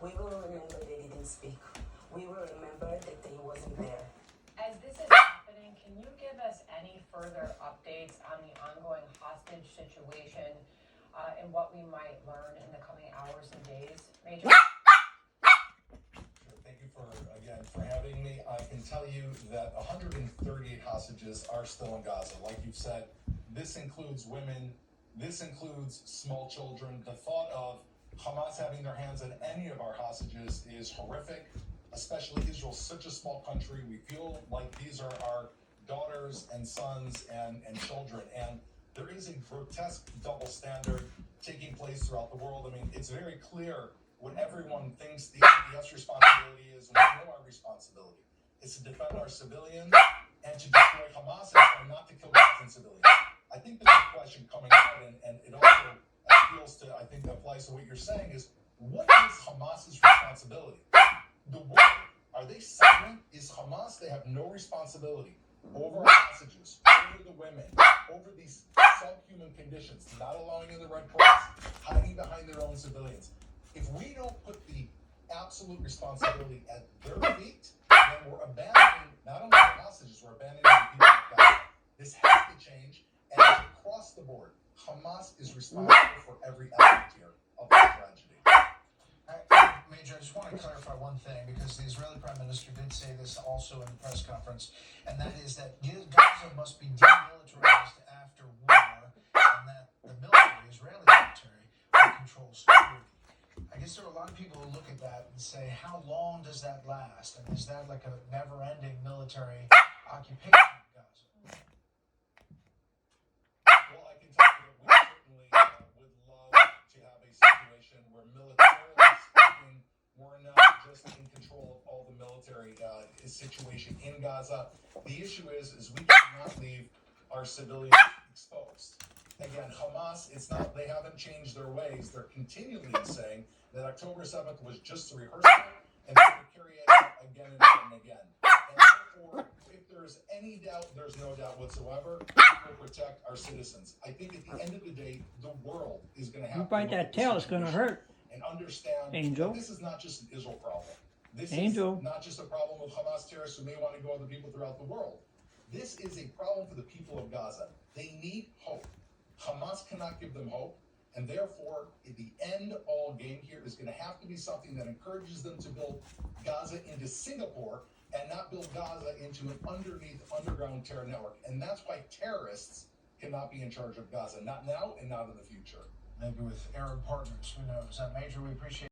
We will remember they didn't speak. We will remember that they wasn't there. As this is happening, can you give us any further updates on the ongoing hostage situation and what we might learn in the coming hours and days? Major? Sure. Thank you for having me. I can tell you that 138 hostages are still in Gaza. Like you've said, this includes women, this includes small children. The thought of Hamas having their hands on any of our hostages is horrific, especially Israel's such a small country. We feel like these are our daughters and sons and children. And there is a grotesque double standard taking place throughout the world. I mean, it's very clear what everyone thinks the IDF's responsibility is, and we know our responsibility. It's to defend our civilians and to destroy Hamas and not to kill Gazan civilians. I think the big question coming out, and it also appeals to, I think that applies to what you're saying, is what is Hamas's responsibility? The world, are they silent? Is Hamas, they have no responsibility over our hostages, over the women, over these subhuman conditions, not allowing in the Red Cross, hiding behind their own civilians. If we don't put the absolute responsibility at their feet, then we're abandoning not only the hostages, we're abandoning the people of Gaza. This has to change, and it's across the board. Hamas is responsible for every aspect here of this tragedy. Major, I just want to clarify one thing, because the Israeli Prime Minister did say this also in the press conference, and that is that Gaza must be demilitarized after war, and that the military, Israeli military, will control security. I guess there are a lot of people who look at that and say, how long does that last? And is that like a never-ending military occupation of Gaza? Well, I can tell you that we certainly would love to have a situation where militarily speaking, we're not just in control of all the military situation in Gaza. The issue is we cannot leave our civilians exposed. Again, Hamas, it's not, they haven't changed their ways. They're continually saying that October 7th was just a rehearsal, and they would carry it out again and again and again. And therefore, if there's any doubt, there's no doubt whatsoever, we will protect our citizens. I think at the end of the day, the world is going to have You bite that tail, it's going to hurt. And understand Angel. that this is not just an Israel problem. This Angel. is not just a problem of Hamas terrorists who may want to go other people throughout the world. This is a problem for the people of Gaza. They need hope. Hamas cannot give them hope, and therefore the end-all game here is going to have to be something that encourages them to build Gaza into Singapore and not build Gaza into an underground terror network. And that's why terrorists cannot be in charge of Gaza, not now and not in the future. Maybe with Arab partners, who knows? Major, we appreciate